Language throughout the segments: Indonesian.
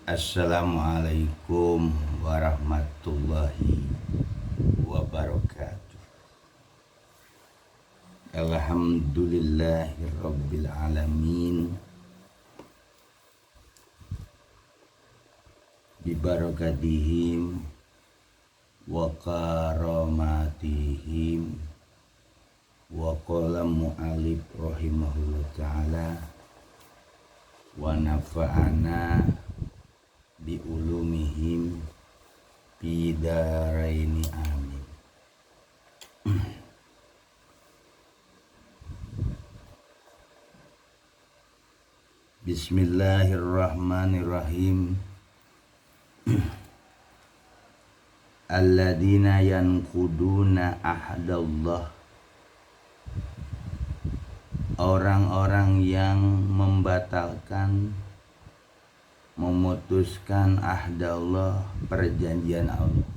Assalamualaikum warahmatullahi wabarakatuh. Alhamdulillahirabbil alamin. Bibarakatihim wa karamatihim wa qala mu'alif rahimahullah ta'ala wa nafa'ana bi ulumihim bidaraini amin. Bismillahirrahmanirrahim. Alladzina yanquduna ahdallah, orang-orang yang membatalkan, memutuskan ahdallah, perjanjian Allah.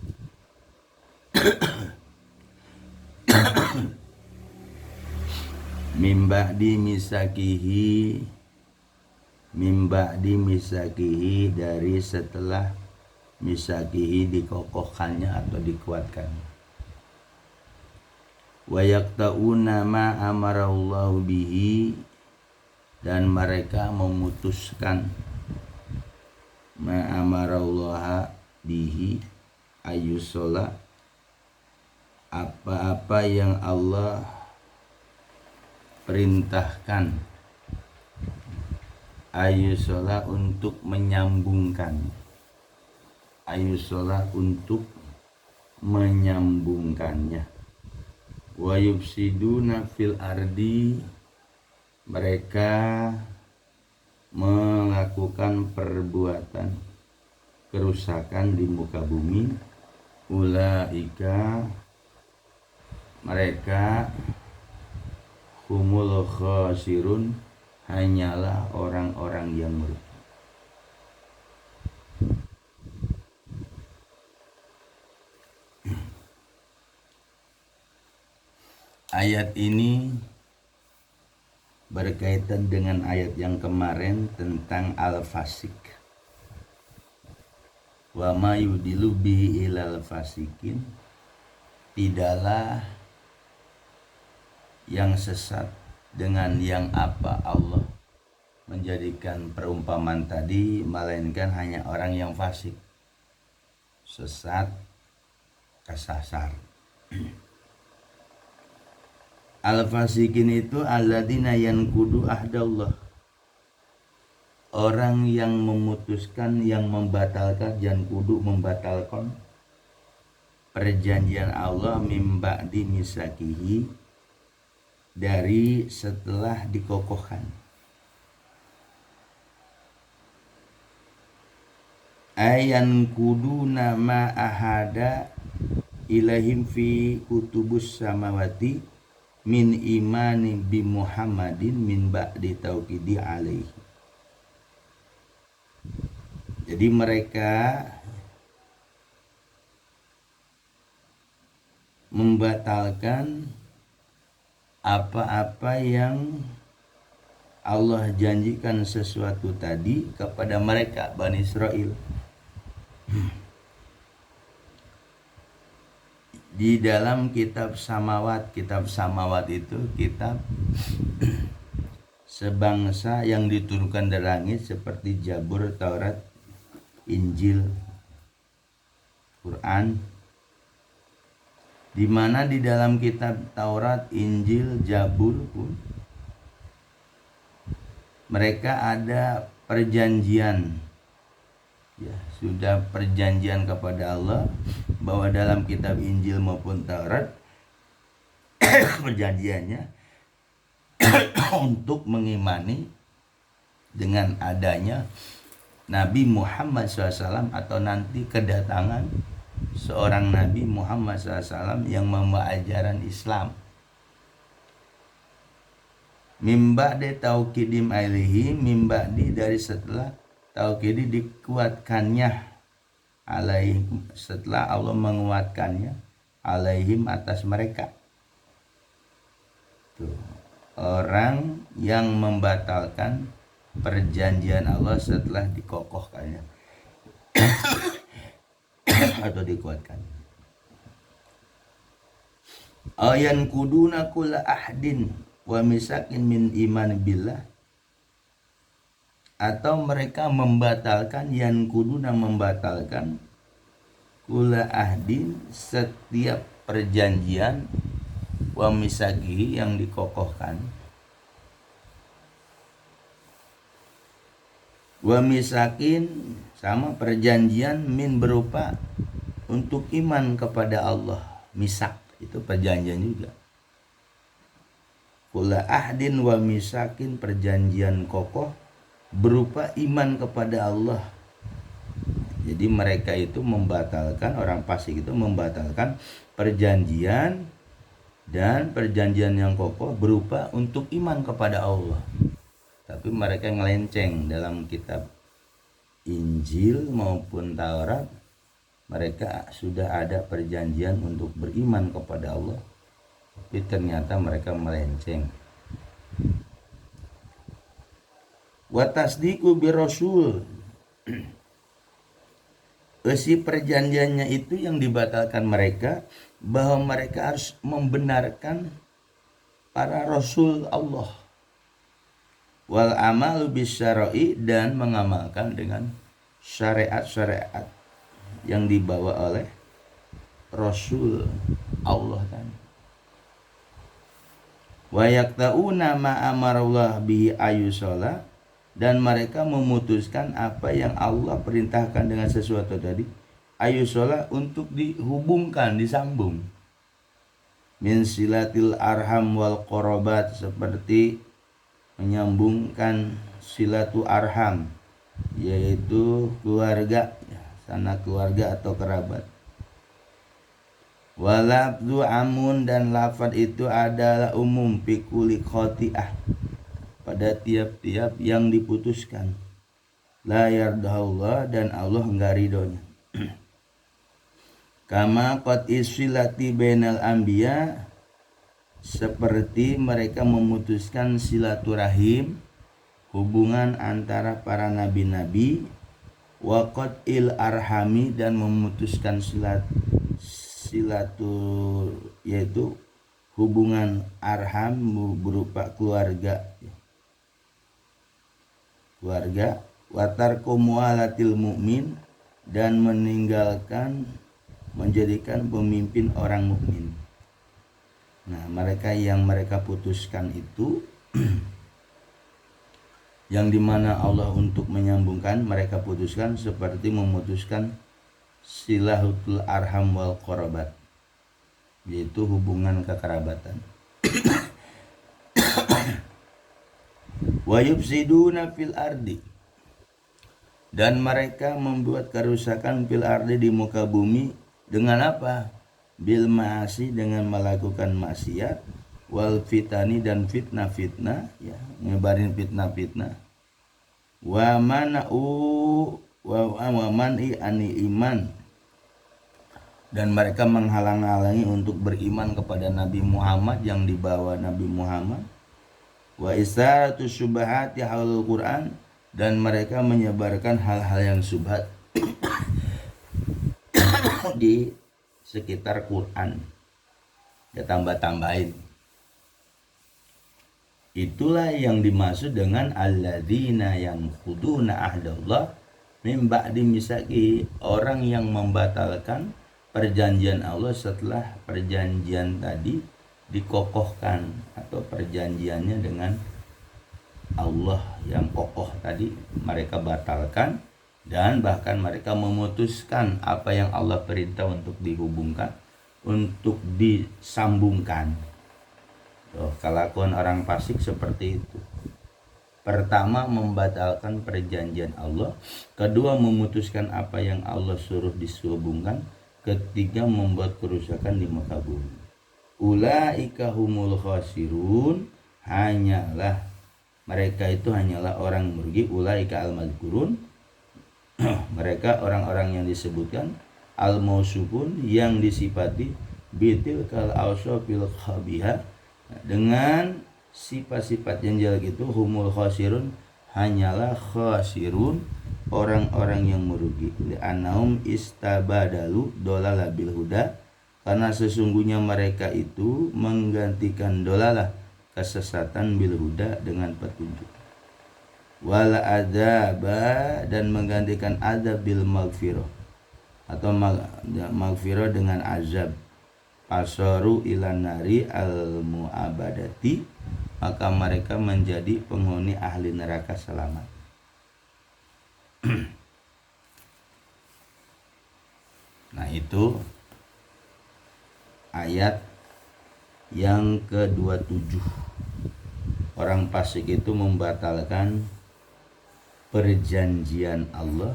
Mimba'di misakihi, dari setelah misakihi dikokohkannya atau dikuatkan. Wa yaqta'una ma amarallahu bihi, dan mereka memutuskan ma amarallahu bihi ayyusola, apa-apa yang Allah perintahkan, ayyusola untuk menyambungkan, ayyusola untuk menyambungkannya. Wa yufsiduna fil ardi, mereka melakukan perbuatan kerusakan di muka bumi. Ulaika, mereka humul khasirun, hanyalah orang-orang yang merugi. Ayat ini berkaitan dengan ayat yang kemarin tentang al-fasik. Wa ma yudilu bihi ilal fasikin, tidaklah yang sesat dengan yang apa Allah menjadikan perumpamaan tadi, melainkan hanya orang yang fasik, sesat, kesasar. Al-fasikin itu alladzina yanqudu ahdallah, orang yang memutuskan, yang membatalkan, yanqudu membatalkan perjanjian Allah, mimba'di misakihi, dari setelah dikokohkan. Ayan kuduna ma ahada ilahim fi kutubus samawati min imani bi Muhammadin min ba'di tauqidi alaihi. Jadi mereka membatalkan apa-apa yang Allah janjikan sesuatu tadi kepada mereka, Bani Israel. Di dalam kitab samawat itu kitab sebangsa yang diturunkan dari langit seperti Zabur, Taurat, Injil, Quran, di mana di dalam kitab Taurat, Injil, Zabur pun mereka ada perjanjian, ya, sudah perjanjian kepada Allah bahwa dalam kitab Injil maupun Taurat perjanjiannya untuk mengimani dengan adanya Nabi Muhammad SAW, atau nanti kedatangan seorang Nabi Muhammad SAW yang membawa ajaran Islam. Mimba'di tauqidim alaihi, mimba'di dari setelah tauqidi dikuatkannya, alaihim setelah Allah menguatkannya, alaihim atas mereka. Tuh, orang yang membatalkan perjanjian Allah setelah dikokohkannya. atau dikuatkan. Ayan kuduna kula ahdin wa misakin min iman billah, atau mereka membatalkan, yan kuduna membatalkan, kula ahdin setiap perjanjian, wa misaki yang dikokohkan, wa misakin sama perjanjian, min berupa untuk iman kepada Allah. Misak itu perjanjian juga. Kula ahdin wa misakin perjanjian kokoh berupa iman kepada Allah. Jadi mereka itu membatalkan, orang fasik itu membatalkan perjanjian dan perjanjian yang kokoh berupa untuk iman kepada Allah. Tapi mereka ngelenceng dalam kitab Injil maupun Taurat, mereka sudah ada perjanjian untuk beriman kepada Allah, tapi ternyata mereka melenceng. Wa tasdiqu bi rasul, isi perjanjiannya itu yang dibatalkan mereka, bahwa mereka harus membenarkan para rasul Allah. Wal amalu bisyara'i, dan mengamalkan dengan syariat-syariat yang dibawa oleh Rasul Allah kan. Wa yaqta'una ma amarallah bihi ayyusala, dan mereka memutuskan apa yang Allah perintahkan dengan sesuatu tadi, ayyusala, untuk dihubungkan, disambung. Min silatil arham wal qarabat, seperti menyambungkan silatu arham, yaitu keluarga, sanak keluarga atau kerabat. Walabdu amun, dan lafaz itu adalah umum, pikuli khoti'ah, pada tiap-tiap yang diputuskan. La yardahullah, dan Allah enggak ridhonya. Kama qad isilati bainal anbiya, seperti mereka memutuskan silaturahim, hubungan antara para nabi-nabi, wa qad'il arhami, dan memutuskan silatu yaitu hubungan arham berupa keluarga, wa tarku muwalatil mu'min, dan menjadikan pemimpin orang mukmin. Nah, mereka yang mereka putuskan itu yang dimana Allah untuk menyambungkan, mereka putuskan seperti memutuskan silatul arham wal qarabat, yaitu hubungan kekerabatan. Wa yufsiduna fil ardi, dan mereka membuat kerusakan fil ardi, di muka bumi, dengan apa? Bil ma'asi, dengan melakukan maksiat, wal fitani, dan fitnah-fitnah, ya, nyebarin fitnah-fitnah, wa man'i ani iman, dan mereka menghalang-halangi untuk beriman kepada Nabi Muhammad yang dibawa Nabi Muhammad, wa isaratu syubhati haulul Quran, dan mereka menyebarkan hal-hal yang syubhat di sekitar Quran, ya tambah-tambahin. Itulah yang dimaksud dengan alladzina yanquduna ahdallah min ba'di misaqi, orang yang membatalkan perjanjian Allah setelah perjanjian tadi dikokohkan, atau perjanjiannya dengan Allah yang kokoh tadi mereka batalkan, dan bahkan mereka memutuskan apa yang Allah perintah untuk dihubungkan, untuk disambungkan. Kelakuan orang fasik seperti itu. Pertama, membatalkan perjanjian Allah. Kedua, memutuskan apa yang Allah suruh disambungkan. Ketiga, membuat kerusakan di muka bumi. Ulaika humul khasirun, mereka itu hanyalah orang merugi. Ulaika al-mazkurun, mereka orang-orang yang disebutkan, al-mausufun, yang disifati, bitil kal ausofil khabihah, dengan sifat-sifat yang jelek itu, humul khasirun, hanyalah khasirun, orang-orang yang merugi. Li'annahum istabadalu dolala bil huda, karena sesungguhnya mereka itu menggantikan dolalah kesesatan bil huda dengan petunjuk. Wala adaba, dan menggantikan adab bil maghfirah atau maghfirah dengan azab. Pasaru ilan nari al muabadati, maka mereka menjadi penghuni ahli neraka selamat. Nah, itu ayat yang ke-27. Orang fasik itu membatalkan perjanjian Allah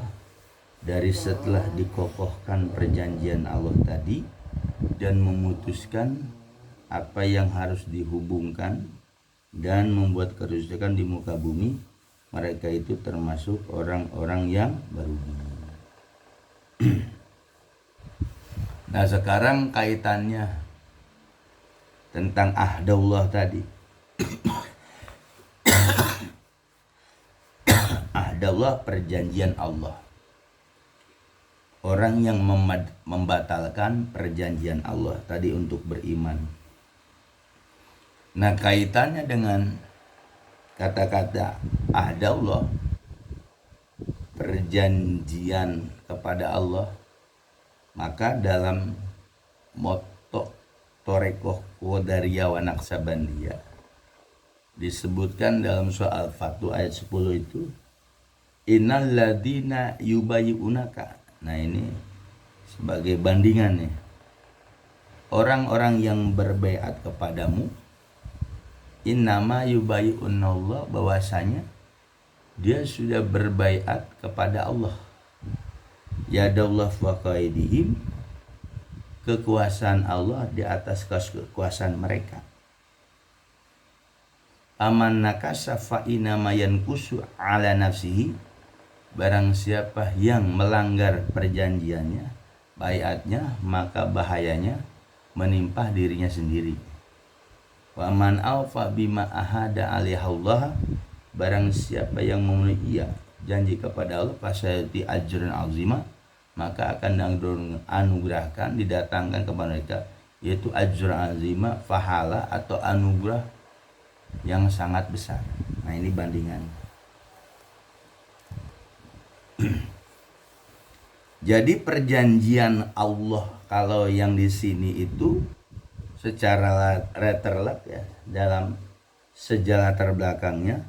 dari setelah dikokohkan perjanjian Allah tadi dan memutuskan apa yang harus dihubungkan dan membuat kerusakan di muka bumi. Mereka itu termasuk orang-orang yang merugi. Nah, sekarang kaitannya tentang ahdullah tadi. Ahdullah, perjanjian Allah. Orang yang membatalkan perjanjian Allah tadi untuk beriman. Nah, kaitannya dengan kata-kata ahdullah, perjanjian kepada Allah, maka dalam moto Torekoh Qadariyah wa Naqsabandiyah disebutkan dalam soal Fatwa ayat 10 itu, innal ladina yubayyunaka. Nah, ini sebagai bandingan nih. Orang-orang yang berbaiat kepadamu, innama yubayyunallah, bahwasanya dia sudah berbaiat kepada Allah. Yadallah wa qaidihim, kekuasaan Allah di atas kekuasaan mereka. Aman nakasa fa inama yankusu ala nafsihi, barang siapa yang melanggar perjanjiannya, baiatnya, maka bahayanya menimpa dirinya sendiri. Wa man aufa bima ahada alaihallah, barang siapa yang memenuhi janji kepada Allah, fasayati ajrun azima, maka akan dianugerahkan, didatangkan kepada mereka, yaitu ajrun azima, pahala atau anugerah yang sangat besar. Nah, ini bandingan. Jadi perjanjian Allah kalau yang di sini itu secara letterlek ya, dalam sejarah terbelakangnya,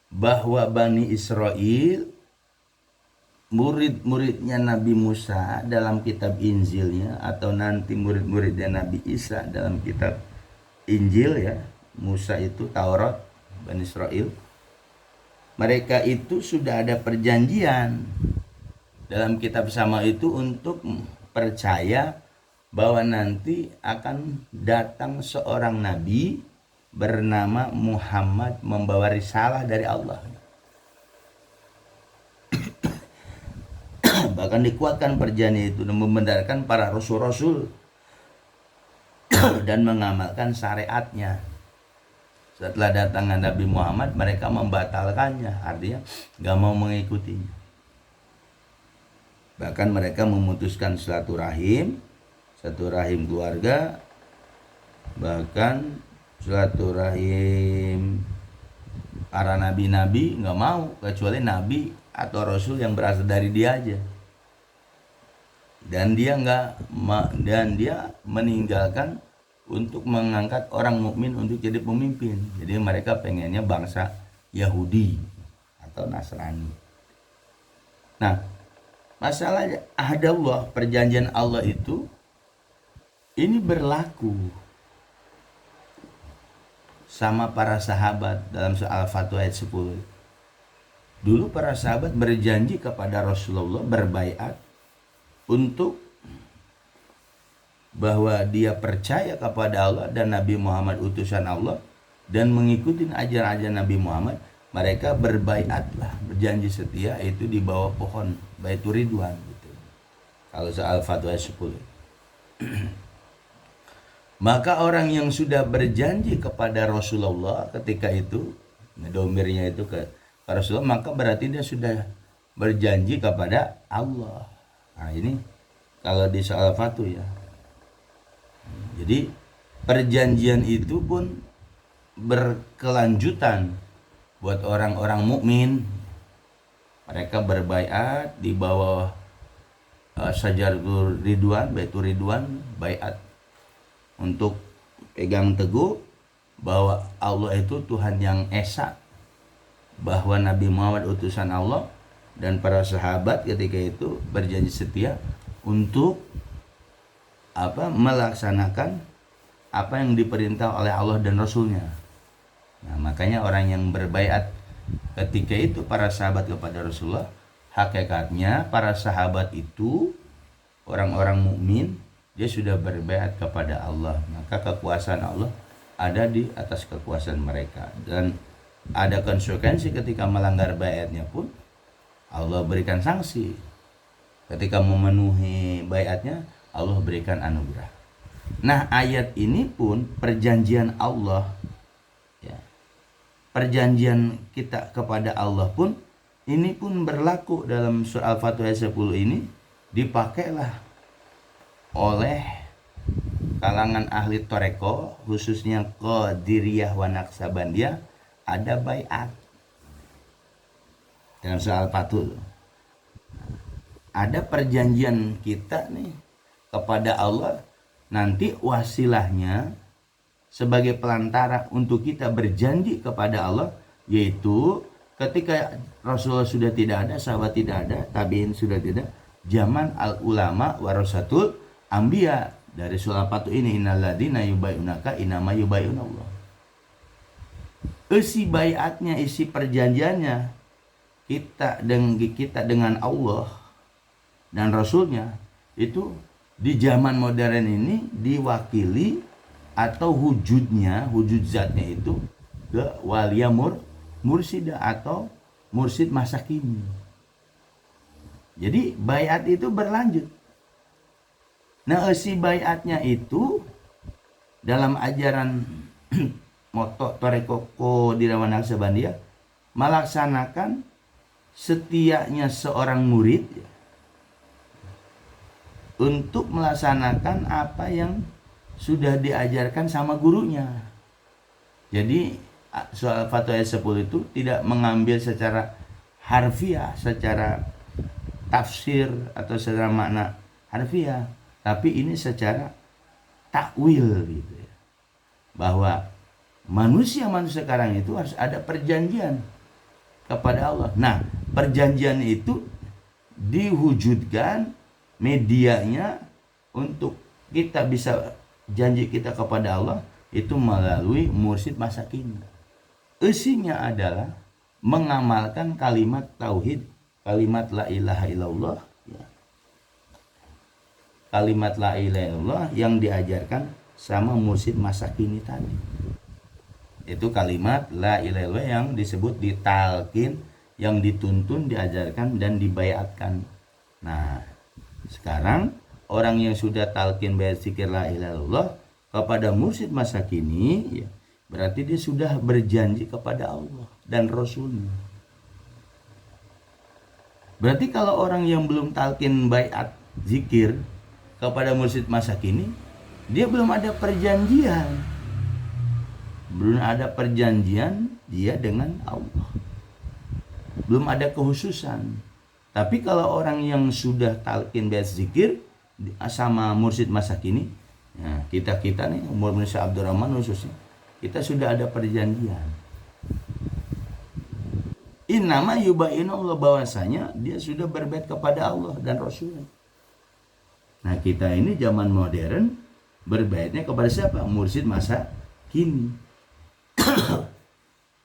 bahwa Bani Israel, murid-muridnya Nabi Musa dalam kitab Injilnya, atau nanti murid-muridnya Nabi Isa dalam kitab Injil ya, Musa itu Taurat, Bani Israel, mereka itu sudah ada perjanjian dalam kitab sama itu untuk percaya bahwa nanti akan datang seorang nabi bernama Muhammad membawa risalah dari Allah. Bahkan dikuatkan perjanjian itu dan membenarkan para rasul-rasul dan mengamalkan syariatnya. Setelah datangnya Nabi Muhammad, mereka membatalkannya, artinya gak mau mengikutinya. Bahkan mereka memutuskan silaturahim keluarga, bahkan silaturahim para nabi-nabi gak mau, kecuali nabi atau rasul yang berasal dari dia aja. Dan dia meninggalkan untuk mengangkat orang mukmin untuk jadi pemimpin. Jadi mereka pengennya bangsa Yahudi atau Nasrani. Nah, masalah ahdullah, perjanjian Allah itu ini berlaku sama para sahabat dalam soal Fatwa ayat 10. Dulu para sahabat berjanji kepada Rasulullah, berbaiat untuk bahwa dia percaya kepada Allah dan Nabi Muhammad utusan Allah dan mengikuti ajaran Nabi Muhammad. Mereka berbaiatlah, berjanji setia itu di bawah pohon Baitur Ridwan gitu. Kalau soal Fatwa 10. Maka orang yang sudah berjanji kepada Rasulullah ketika itu, domirnya itu ke Rasulullah, maka berarti dia sudah berjanji kepada Allah. Nah ini kalau di soal fatu ya. Jadi perjanjian itu pun berkelanjutan buat orang-orang mukmin. Mereka berbaiat di bawah Syajarul Ridwan, Baitur Ridwan, baiat untuk pegang teguh bahwa Allah itu Tuhan yang esa, bahwa Nabi Muhammad utusan Allah, dan para sahabat ketika itu berjanji setia untuk melaksanakan apa yang diperintah oleh Allah dan Rasulnya. Nah, makanya orang yang berbaiat ketika itu para sahabat kepada Rasulullah, hakikatnya para sahabat itu orang-orang mukmin, dia sudah berbaiat kepada Allah, maka kekuasaan Allah ada di atas kekuasaan mereka, dan ada konsekuensi ketika melanggar baiatnya pun Allah berikan sanksi. Ketika memenuhi baiatnya Allah berikan anugerah. Nah, ayat ini pun perjanjian Allah ya. Perjanjian kita kepada Allah pun ini pun berlaku dalam surah Al-Fatih ayat 10 ini, dipakailah oleh kalangan ahli toreko, khususnya Qadiriyah wa Naqsabandiyah, ada baiat dalam surah Al-Fatih. Ada perjanjian kita nih kepada Allah, nanti wasilahnya sebagai pelantara untuk kita berjanji kepada Allah, yaitu ketika Rasulullah sudah tidak ada, sahabat tidak ada, tabi'in sudah tidak, zaman al-ulama warasatul anbiya. Dari surah Al-Fatih ini, innalladzina yubayunaka innama yubayunallah. Isi baiatnya, isi perjanjiannya kita dengan Allah dan Rasulnya itu di zaman modern ini diwakili atau wujud zatnya itu ke walia mursyida atau mursyid masa kini. Jadi baiat itu berlanjut. Nah, isi baiatnya itu dalam ajaran moto Toreko Dirawan Naqsabandiyah melaksanakan setianya seorang murid untuk melaksanakan apa yang sudah diajarkan sama gurunya. Jadi soal fatwa ayat 10 itu tidak mengambil secara harfiah, secara tafsir atau secara makna harfiah, tapi ini secara takwil gitu ya. Bahwa manusia sekarang itu harus ada perjanjian kepada Allah. Nah, perjanjian itu diwujudkan medianya untuk kita bisa janji kita kepada Allah itu melalui mursyid masa kini. Isinya adalah mengamalkan kalimat tauhid, kalimat la ilaha illallah ya. Kalimat la ilaha illallah yang diajarkan sama mursyid masa kini tadi. Itu kalimat la ilaha illallah yang disebut ditalkin, yang dituntun, diajarkan dan dibaiatkan. Nah, sekarang orang yang sudah talqin baiat zikir la ilaha illallah kepada mursyid masa kini ya, berarti dia sudah berjanji kepada Allah dan Rasulnya. Berarti kalau orang yang belum talqin baiat zikir kepada mursyid masa kini, dia belum ada perjanjian. Belum ada perjanjian dia dengan Allah. Belum ada kekhususan. Tapi kalau orang yang sudah talqin baiat zikir sama mursyid masa kini, nah kita nih umur Musa Abdurrahman khususnya, kita sudah ada perjanjian. Innama yubayinullah, bahwasanya dia sudah berbaiat kepada Allah dan Rasulnya. Nah, kita ini zaman modern berbaiatnya kepada siapa? Mursyid masa kini.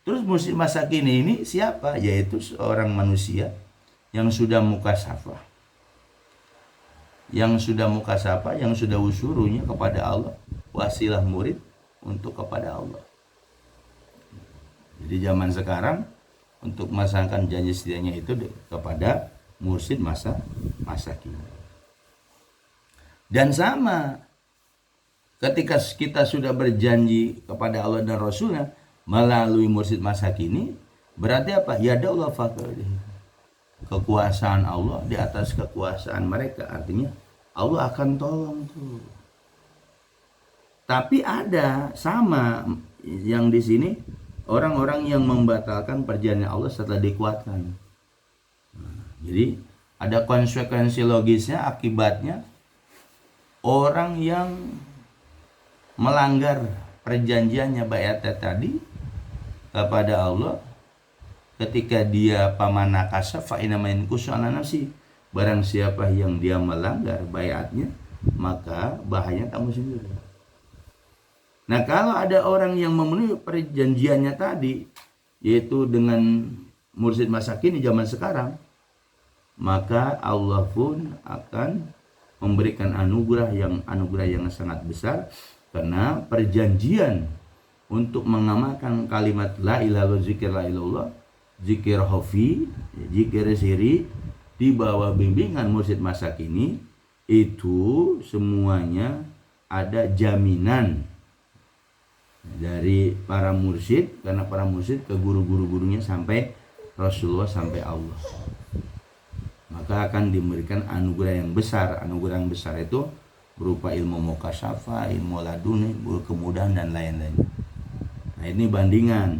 Terus mursyid masa kini ini siapa? Yaitu seorang manusia yang sudah mukasafah, yang sudah usurunya kepada Allah, wasilah murid untuk kepada Allah. Jadi zaman sekarang untuk melaksanakan janji setianya itu kepada mursyid masa kini. Dan sama ketika kita sudah berjanji kepada Allah dan Rasulnya melalui mursyid masa kini, berarti apa? Ya Allah fakir. kekuasaan Allah di atas kekuasaan mereka, artinya Allah akan tolong tuh. Tapi ada sama yang di sini orang-orang yang membatalkan perjanjian Allah setelah dikuatkan. Jadi ada konsekuensi logisnya, akibatnya orang yang melanggar perjanjiannya bayatnya tadi kepada Allah, ketika dia pamanakasa fa inamain kusyana nafsi, barang siapa yang dia melanggar bayatnya maka bahaya kamu sendiri. Nah, kalau ada orang yang memenuhi perjanjiannya tadi, yaitu dengan mursyid masa kini zaman sekarang, maka Allah pun akan memberikan anugerah yang sangat besar, karena perjanjian untuk mengamalkan kalimat la ilaha illallah, zikir la ilallah, zikir hofi, zikir siri di bawah bimbingan mursyid masa kini, itu semuanya ada jaminan dari para mursyid, karena para mursyid ke guru-gurunya sampai Rasulullah, sampai Allah, maka akan diberikan anugerah yang besar. Anugerah yang besar itu berupa ilmu mukasyafah, ilmu laduni, kemudahan dan lain-lain. Nah, ini bandingan.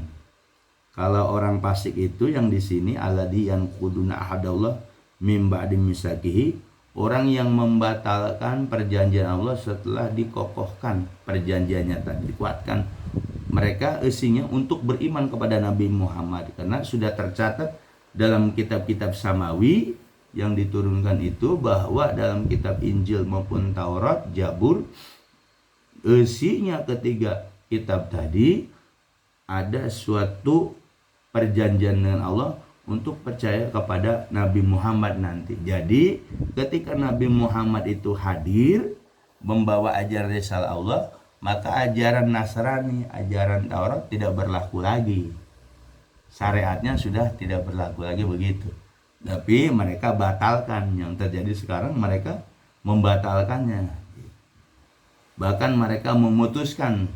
Kalau orang fasik itu yang di sini alladzi yanquduna ahadallah mim ba'di misakihi, orang yang membatalkan perjanjian Allah setelah dikokohkan perjanjiannya tadi, dikuatkan. Mereka isinya untuk beriman kepada Nabi Muhammad, karena sudah tercatat dalam kitab-kitab samawi yang diturunkan itu, bahwa dalam kitab Injil maupun Taurat, Zabur, isinya ketiga kitab tadi ada suatu perjanjian dengan Allah untuk percaya kepada Nabi Muhammad nanti. Jadi ketika Nabi Muhammad itu hadir membawa ajaran risalah Allah, maka ajaran Nasrani, ajaran Taurat tidak berlaku lagi. Syariatnya sudah tidak berlaku lagi begitu. Tapi mereka batalkan. Yang terjadi sekarang, mereka membatalkannya. Bahkan mereka memutuskan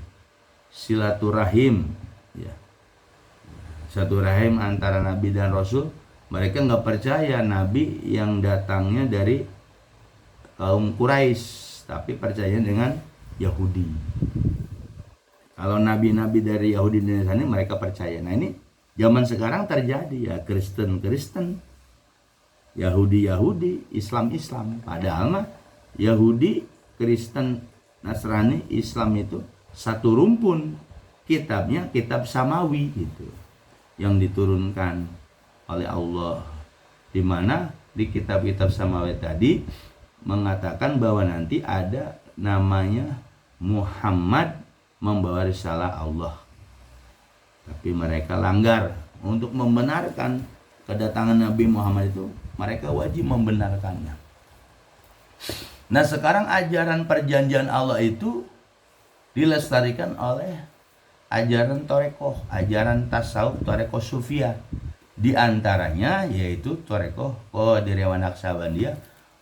silaturahim, ya, silaturahim antara Nabi dan Rasul. Mereka nggak percaya Nabi yang datangnya dari kaum Quraisy, tapi percaya dengan Yahudi. Kalau nabi-nabi dari Yahudi dan Nasrani mereka percaya. Nah, ini zaman sekarang terjadi, ya, Kristen, Yahudi, Islam. Padahal mah Yahudi, Kristen, Nasrani, Islam itu satu rumpun. Kitabnya kitab samawi gitu, yang diturunkan oleh Allah, di mana di kitab-kitab samawi tadi mengatakan bahwa nanti ada namanya Muhammad membawa risalah Allah. Tapi mereka langgar. Untuk membenarkan kedatangan Nabi Muhammad itu, mereka wajib membenarkannya. Nah, sekarang ajaran perjanjian Allah itu dilestarikan oleh ajaran torekoh, ajaran tasawuf, torekoh sufia. Di antaranya yaitu torekoh Qadiriyah wa Naqsabandiyah.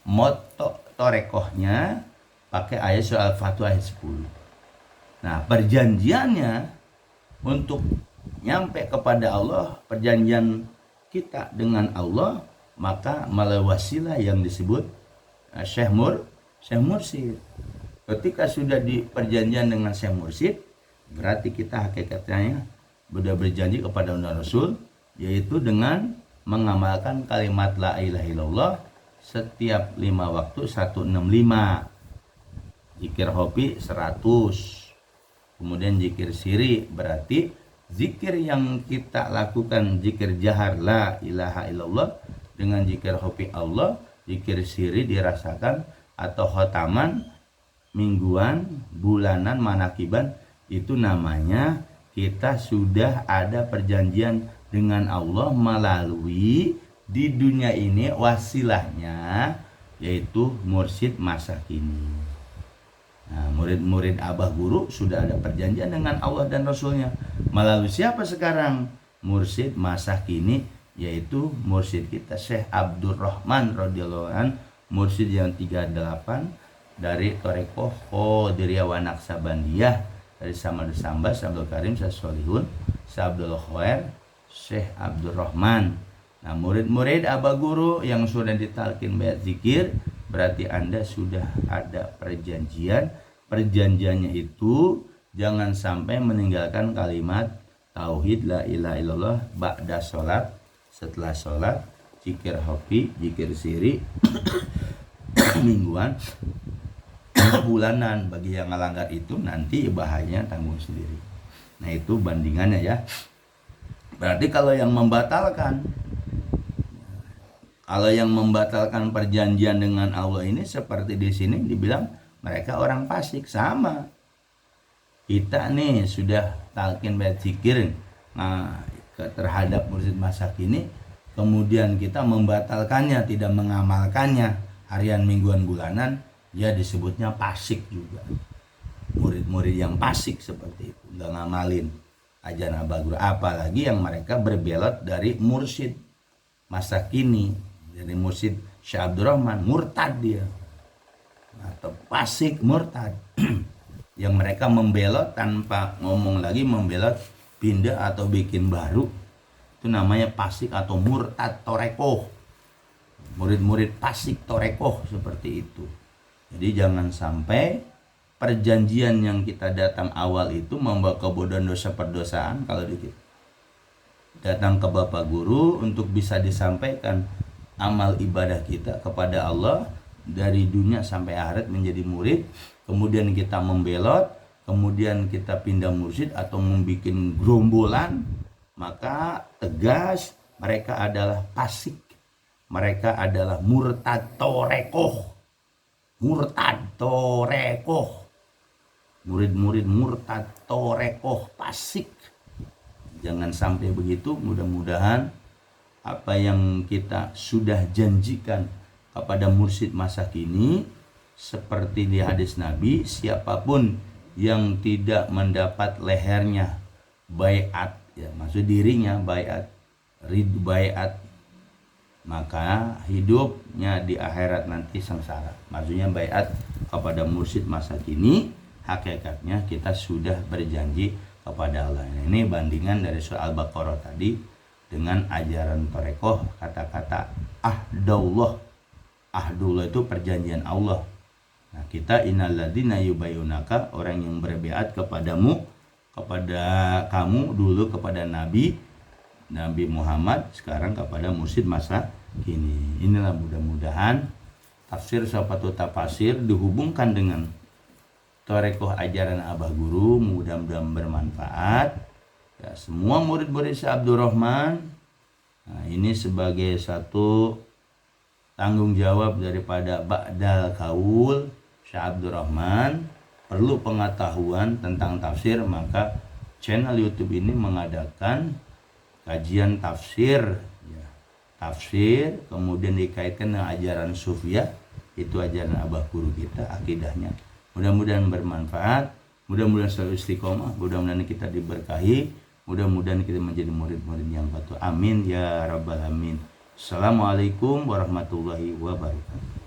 Moto torekohnya pakai ayat soal fatwa ayat 10. Nah, perjanjiannya untuk nyampe kepada Allah, perjanjian kita dengan Allah, maka melalui wasilah yang disebut Syekh Mursyid. Ketika sudah di perjanjian dengan Syekh Mursyid, berarti kita hakikatnya sudah berjanji kepada Rasul, yaitu dengan mengamalkan kalimat la ilaha illallah setiap 5 waktu 165. Zikir hobi 100. Kemudian zikir siri, berarti zikir yang kita lakukan, zikir jahar la ilaha illallah dengan zikir hobi Allah, zikir siri dirasakan atau khotaman mingguan, bulanan, manakiban, itu namanya kita sudah ada perjanjian dengan Allah melalui di dunia ini wasilahnya, yaitu mursyid masa kini. Nah, murid-murid abah guru sudah ada perjanjian dengan Allah dan Rasulnya. Melalui siapa sekarang? Mursyid masa kini, yaitu mursyid kita Syekh Abdurrahman radhiyallahu an, mursyid yang 38 dari Torekoh Qadiriyah wa Naqsabandiyah, dari Samad Sambas, Abdul Karim, Syekh Solihun, Syekh Abdul Khair, Syekh Abdurrahman. Nah, murid-murid Abah Guru yang sudah ditalkin bait zikir, berarti Anda sudah ada perjanjian. Perjanjiannya itu jangan sampai meninggalkan kalimat tauhid la ilaha illallah ba'da sholat, setelah sholat, zikir hoki, zikir siri, mingguan, bulanan. Bagi yang melanggar itu nanti bahayanya tanggung sendiri. Nah, itu bandingannya ya. Berarti kalau yang membatalkan perjanjian dengan Allah ini seperti di sini dibilang mereka orang fasik. Sama kita nih sudah talqin bait zikir terhadap mursyid masa kini, kemudian kita membatalkannya, tidak mengamalkannya harian, mingguan, bulanan, ya disebutnya fasik juga. Murid-murid yang fasik seperti itu, nggak ngamalin ajaran Abah Guru, apalagi yang mereka berbelot dari mursyid masa kini, dari mursyid Syekh Abdurrahman, murtad dia atau fasik murtad yang mereka membelot tanpa ngomong lagi, membelot pindah atau bikin baru, itu namanya fasik atau murtad torekoh. Murid-murid fasik torekoh seperti itu. Jadi jangan sampai perjanjian yang kita datang awal itu membawa kebodohan, dosa perdosaan. Kalau dikit datang ke Bapak Guru untuk bisa disampaikan amal ibadah kita kepada Allah dari dunia sampai akhirat menjadi murid, kemudian kita membelot, kemudian kita pindah mursyid atau membuat gerombolan, maka tegas mereka adalah fasik, mereka adalah murtad torekoh. Murid-murid murtad torekoh fasik. Jangan sampai begitu. Mudah-mudahan apa yang kita sudah janjikan kepada mursyid masa kini, seperti di hadis Nabi, siapapun yang tidak mendapat lehernya baiat, ya maksud dirinya baiat, maka hidupnya di akhirat nanti sengsara. Maksudnya baiat kepada mursyid masa kini, hakikatnya kita sudah berjanji kepada Allah. Nah, ini bandingan dari surah Al-Baqarah tadi dengan ajaran torekoh, kata-kata ahdullah. Ahdullah itu perjanjian Allah. Nah, kita innalladzina yubayyunaka, orang yang berbeat kepadamu, kepada kamu dulu kepada Nabi Muhammad, sekarang kepada mursyid masa kini. Inilah mudah-mudahan tafsir Safatul Tafasir dihubungkan dengan torekoh ajaran Abah Guru, mudah-mudahan bermanfaat ya, semua murid-murid Syekh Abdurrahman. Nah, ini sebagai satu tanggung jawab daripada Ba'dal Kaul Syekh Abdurrahman, perlu pengetahuan tentang tafsir, maka channel YouTube ini mengadakan kajian tafsir ya. Tafsir kemudian dikaitkan dengan ajaran Sufiyah, itu ajaran Abah Guru kita, akidahnya. Mudah-mudahan bermanfaat, mudah-mudahan selalu istiqomah, mudah-mudahan kita diberkahi, mudah-mudahan kita menjadi murid-murid yang patuh. Amin ya rabbal alamin. Assalamualaikum warahmatullahi wabarakatuh.